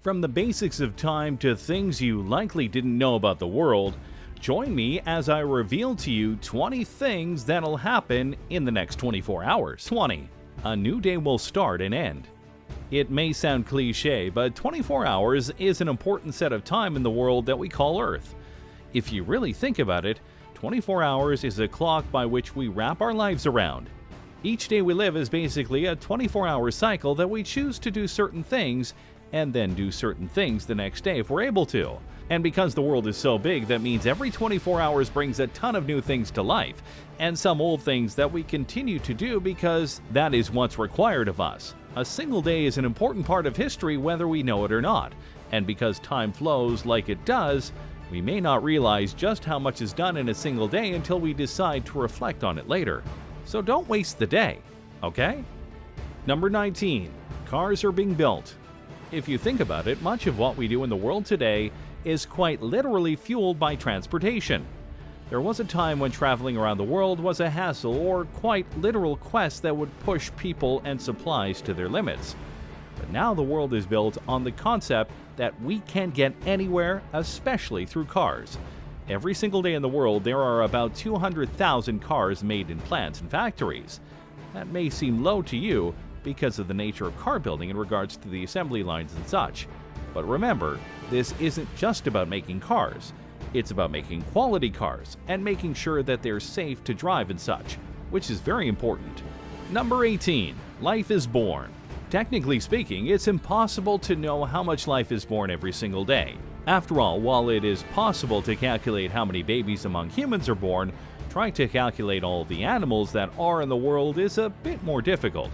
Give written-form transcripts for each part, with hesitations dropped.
From the basics of time to things you likely didn't know about the world, join me as I reveal to you 20 things that'll happen in the next 24 hours. 20. A new day will start and end. It may sound cliche, but 24 hours is an important set of time in the world that we call Earth. If you really think about it, 24 hours is a clock by which we wrap our lives around. Each day we live is basically a 24-hour cycle that we choose to do certain things and then do certain things the next day if we're able to. And because the world is so big, that means every 24 hours brings a ton of new things to life, and some old things that we continue to do because that is what's required of us. A single day is an important part of history whether we know it or not, and because time flows like it does, we may not realize just how much is done in a single day until we decide to reflect on it later. So don't waste the day, okay? Number 19. Cars are being built. If you think about it, much of what we do in the world today is quite literally fueled by transportation. There was a time when traveling around the world was a hassle or quite literal quest that would push people and supplies to their limits. But now the world is built on the concept that we can get anywhere, especially through cars. Every single day in the world, there are about 200,000 cars made in plants and factories. That may seem low to you because of the nature of car building in regards to the assembly lines and such. But remember, this isn't just about making cars. It's about making quality cars and making sure that they're safe to drive and such, which is very important. Number 18. Life is born. Technically speaking, it's impossible to know how much life is born every single day. After all, while it is possible to calculate how many babies among humans are born, trying to calculate all the animals that are in the world is a bit more difficult.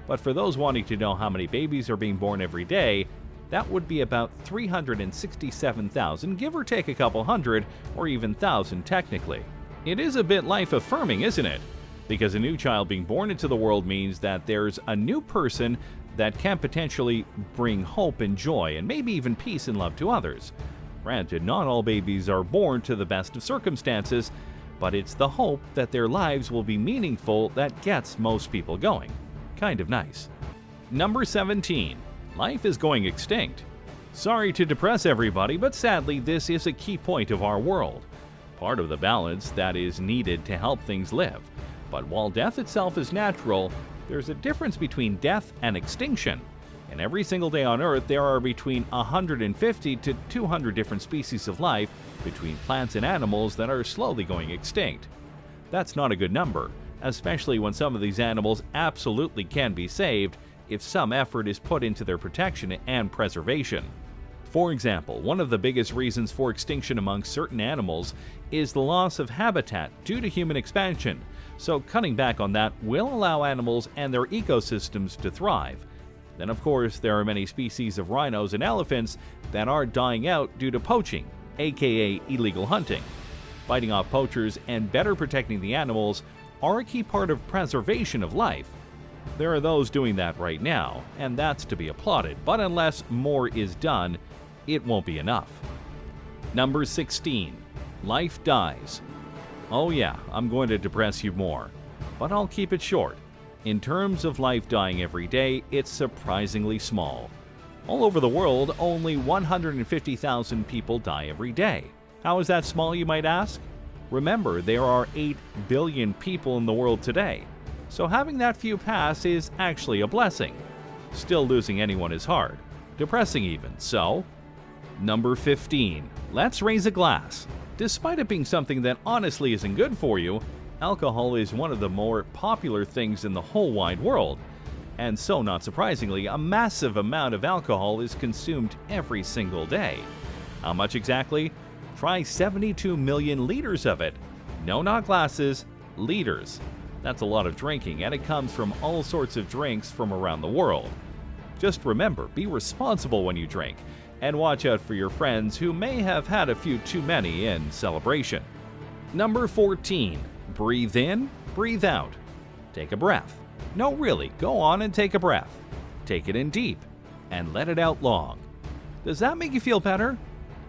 But for those wanting to know how many babies are being born every day, that would be about 367,000, give or take a couple hundred, or even thousand technically. It is a bit life-affirming, isn't it? Because a new child being born into the world means that there's a new person that can potentially bring hope and joy and maybe even peace and love to others. Granted, not all babies are born to the best of circumstances, but it's the hope that their lives will be meaningful that gets most people going. Kind of nice. Number 17. Life is going extinct. Sorry to depress everybody, but sadly this is a key point of our world. Part of the balance that is needed to help things live. But while death itself is natural, there's a difference between death and extinction. And every single day on Earth, there are between 150 to 200 different species of life between plants and animals that are slowly going extinct. That's not a good number, especially when some of these animals absolutely can be saved if some effort is put into their protection and preservation. For example, one of the biggest reasons for extinction among certain animals is the loss of habitat due to human expansion, so cutting back on that will allow animals and their ecosystems to thrive. Then of course, there are many species of rhinos and elephants that are dying out due to poaching, aka illegal hunting. Fighting off poachers and better protecting the animals are a key part of preservation of life. There are those doing that right now, and that's to be applauded, but unless more is done, it won't be enough. Number 16. Life dies. Oh yeah, I'm going to depress you more, but I'll keep it short. In terms of life dying every day, it's surprisingly small. All over the world, only 150,000 people die every day. How is that small, you might ask? Remember, there are 8 billion people in the world today, so having that few pass is actually a blessing. Still, losing anyone is hard, depressing even, so... Number 15. Let's raise a glass. Despite it being something that honestly isn't good for you, alcohol is one of the more popular things in the whole wide world. And so, not surprisingly, a massive amount of alcohol is consumed every single day. How much exactly? Try 72 million liters of it. No, not glasses, liters. That's a lot of drinking, and it comes from all sorts of drinks from around the world. Just remember, be responsible when you drink, and watch out for your friends who may have had a few too many in celebration. Number 14. Breathe in, breathe out. Take a breath. No, really, go on and take a breath. Take it in deep, and let it out long. Does that make you feel better?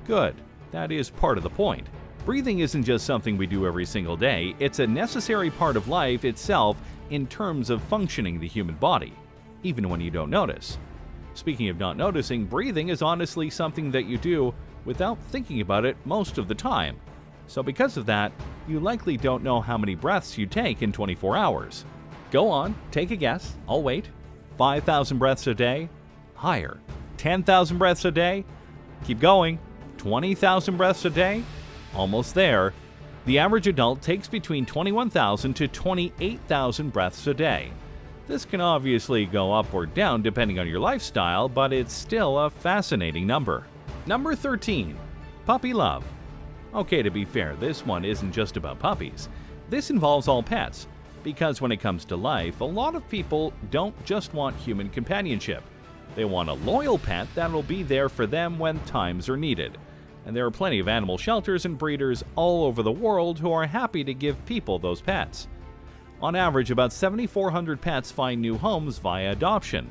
Good. That is part of the point. Breathing isn't just something we do every single day, it's a necessary part of life itself in terms of functioning the human body, even when you don't notice. Speaking of not noticing, breathing is honestly something that you do without thinking about it most of the time. So because of that, you likely don't know how many breaths you take in 24 hours. Go on, take a guess. I'll wait. 5,000 breaths a day? Higher. 10,000 breaths a day? Keep going. 20,000 breaths a day? Almost there. The average adult takes between 21,000 to 28,000 breaths a day. This can obviously go up or down depending on your lifestyle, but it's still a fascinating number. Number 13. Puppy love. Okay, to be fair, this one isn't just about puppies. This involves all pets, because when it comes to life, a lot of people don't just want human companionship. They want a loyal pet that'll be there for them when times are needed. And there are plenty of animal shelters and breeders all over the world who are happy to give people those pets. On average, about 7,400 pets find new homes via adoption,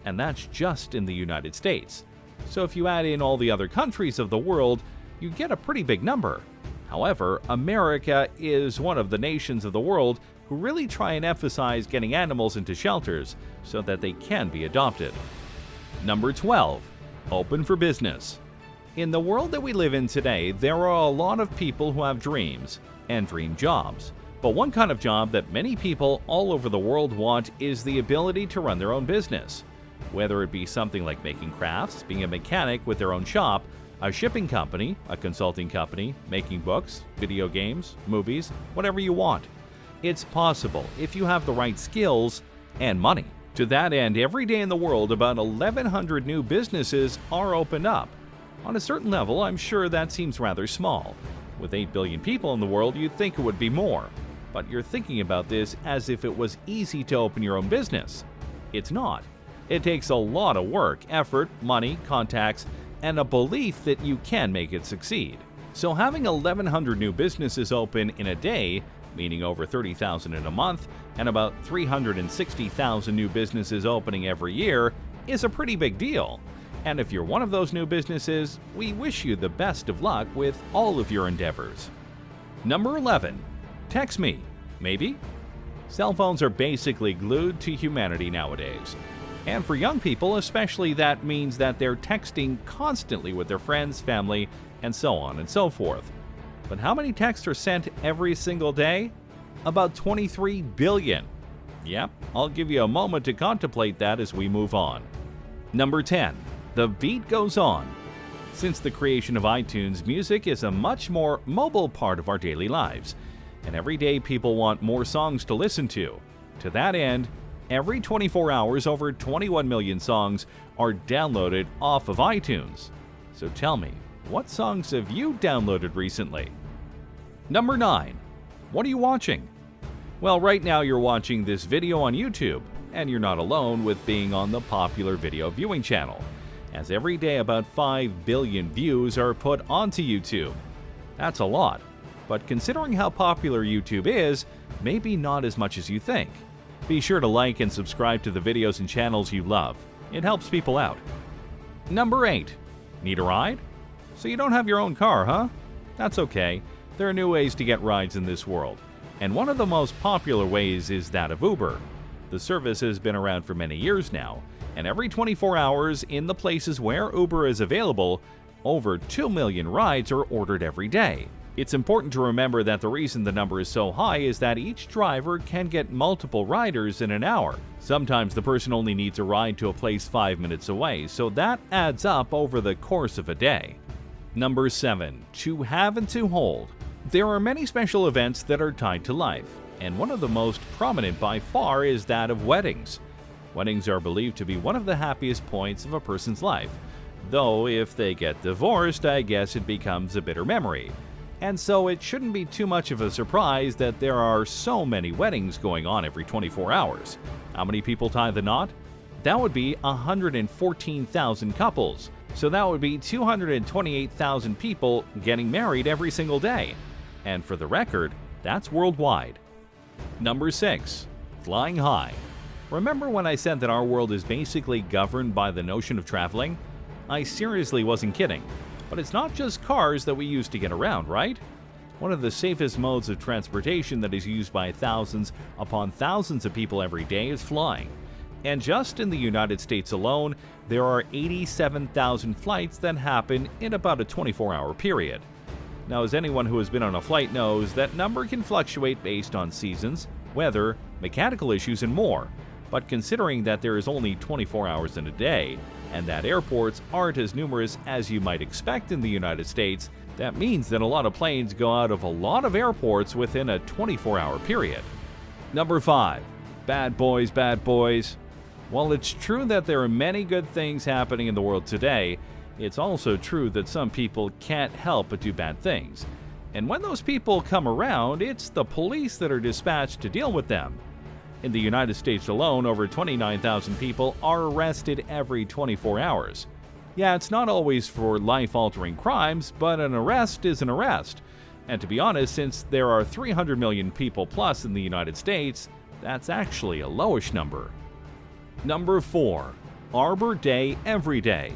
and that's just in the United States. So if you add in all the other countries of the world, you get a pretty big number. However, America is one of the nations of the world who really try and emphasize getting animals into shelters so that they can be adopted. Number 12. Open for business. In the world that we live in today, there are a lot of people who have dreams and dream jobs. But one kind of job that many people all over the world want is the ability to run their own business. Whether it be something like making crafts, being a mechanic with their own shop, a shipping company, a consulting company, making books, video games, movies, whatever you want. It's possible if you have the right skills and money. To that end, every day in the world, about 1,100 new businesses are opened up. On a certain level, I'm sure that seems rather small. With 8 billion people in the world, you'd think it would be more. But you're thinking about this as if it was easy to open your own business. It's not. It takes a lot of work, effort, money, contacts, and a belief that you can make it succeed. So having 1,100 new businesses open in a day, meaning over 30,000 in a month, and about 360,000 new businesses opening every year, is a pretty big deal. And if you're one of those new businesses, we wish you the best of luck with all of your endeavors. Number 11. Text me. Maybe? Cell phones are basically glued to humanity nowadays. And for young people especially, that means that they're texting constantly with their friends, family, and so on and so forth. But how many texts are sent every single day? About 23 billion. Yep, I'll give you a moment to contemplate that as we move on. Number 10. The beat goes on. Since the creation of iTunes, music is a much more mobile part of our daily lives. And every day people want more songs to listen to. To that end, every 24 hours, over 21 million songs are downloaded off of iTunes. So tell me, what songs have you downloaded recently? Number 9. What are you watching? Well, right now you're watching this video on YouTube, and you're not alone with being on the popular video viewing channel, as every day about 5 billion views are put onto YouTube. That's a lot, but considering how popular YouTube is, maybe not as much as you think. Be sure to like and subscribe to the videos and channels you love. It helps people out. Number 8. Need a ride? So you don't have your own car, huh? That's okay. There are new ways to get rides in this world, and one of the most popular ways is that of Uber. The service has been around for many years now, and every 24 hours in the places where Uber is available, over 2 million rides are ordered every day. It's important to remember that the reason the number is so high is that each driver can get multiple riders in an hour. Sometimes the person only needs a ride to a place 5 minutes away, so that adds up over the course of a day. Number 7. To have and to hold. There are many special events that are tied to life, and one of the most prominent by far is that of weddings. Weddings are believed to be one of the happiest points of a person's life, though if they get divorced, I guess it becomes a bitter memory. And so it shouldn't be too much of a surprise that there are so many weddings going on every 24 hours. How many people tie the knot? That would be 114,000 couples. So that would be 228,000 people getting married every single day. And for the record, that's worldwide. Number 6. Flying high. Remember when I said that our world is basically governed by the notion of traveling? I seriously wasn't kidding. But it's not just cars that we use to get around, right? One of the safest modes of transportation that is used by thousands upon thousands of people every day is flying. And just in the United States alone, there are 87,000 flights that happen in about a 24-hour period. Now, as anyone who has been on a flight knows, that number can fluctuate based on seasons, weather, mechanical issues, and more. But considering that there is only 24 hours in a day, and that airports aren't as numerous as you might expect in the United States, that means that a lot of planes go out of a lot of airports within a 24-hour period. Number 5. Bad boys, bad boys. While it's true that there are many good things happening in the world today, it's also true that some people can't help but do bad things. And when those people come around, it's the police that are dispatched to deal with them. In the United States alone, over 29,000 people are arrested every 24 hours. Yeah, it's not always for life-altering crimes, but an arrest is an arrest. And to be honest, since there are 300 million people plus in the United States, that's actually a lowish number. Number 4. Arbor Day Every Day.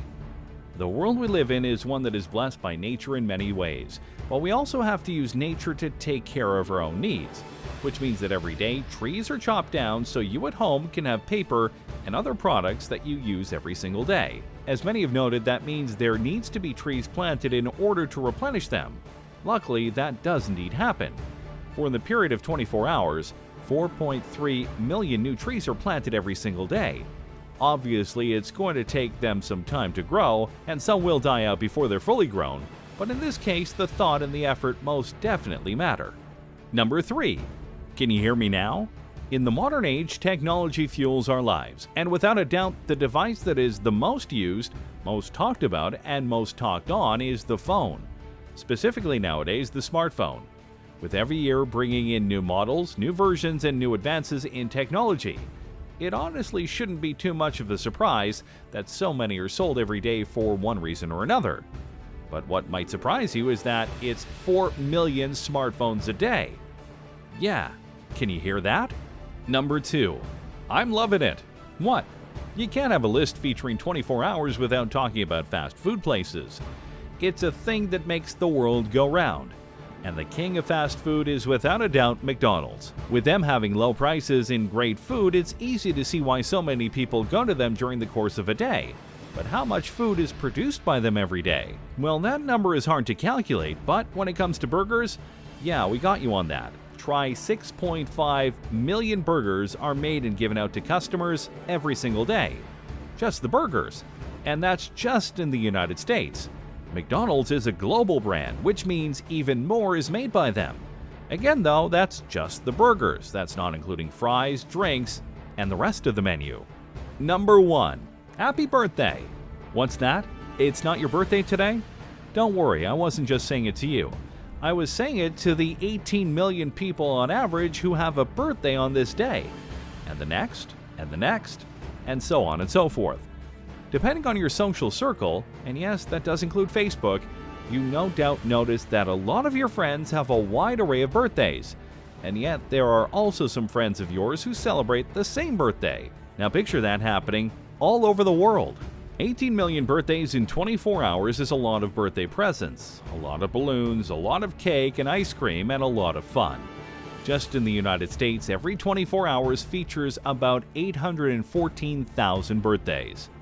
The world we live in is one that is blessed by nature in many ways, but we also have to use nature to take care of our own needs, which means that every day trees are chopped down so you at home can have paper and other products that you use every single day. As many have noted, that means there needs to be trees planted in order to replenish them. Luckily, that does indeed happen. For in the period of 24 hours, 4.3 million new trees are planted every single day. Obviously, it's going to take them some time to grow, and some will die out before they're fully grown, but in this case, the thought and the effort most definitely matter. Number 3. Can you hear me now? In the modern age, technology fuels our lives, and without a doubt, the device that is the most used, most talked about, and most talked on is the phone. Specifically nowadays, the smartphone. With every year bringing in new models, new versions, and new advances in technology, it honestly shouldn't be too much of a surprise that so many are sold every day for one reason or another. But what might surprise you is that it's 4 million smartphones a day. Yeah, can you hear that? Number 2. I'm loving it. What? You can't have a list featuring 24 hours without talking about fast food places. It's a thing that makes the world go round. And the king of fast food is without a doubt McDonald's. With them having low prices and great food, it's easy to see why so many people go to them during the course of a day. But how much food is produced by them every day? Well, that number is hard to calculate, but when it comes to burgers, yeah, we got you on that. Try 6.5 million burgers are made and given out to customers every single day. Just the burgers. And that's just in the United States. McDonald's is a global brand, which means even more is made by them. Again, though, that's just the burgers. That's not including fries, drinks, and the rest of the menu. Number 1. Happy birthday! What's that? It's not your birthday today? Don't worry, I wasn't just saying it to you. I was saying it to the 18 million people on average who have a birthday on this day, and the next, and the next, and so on and so forth. Depending on your social circle, and yes, that does include Facebook, you no doubt notice that a lot of your friends have a wide array of birthdays. And yet, there are also some friends of yours who celebrate the same birthday. Now picture that happening all over the world. 18 million birthdays in 24 hours is a lot of birthday presents, a lot of balloons, a lot of cake and ice cream, and a lot of fun. Just in the United States, every 24 hours features about 814,000 birthdays.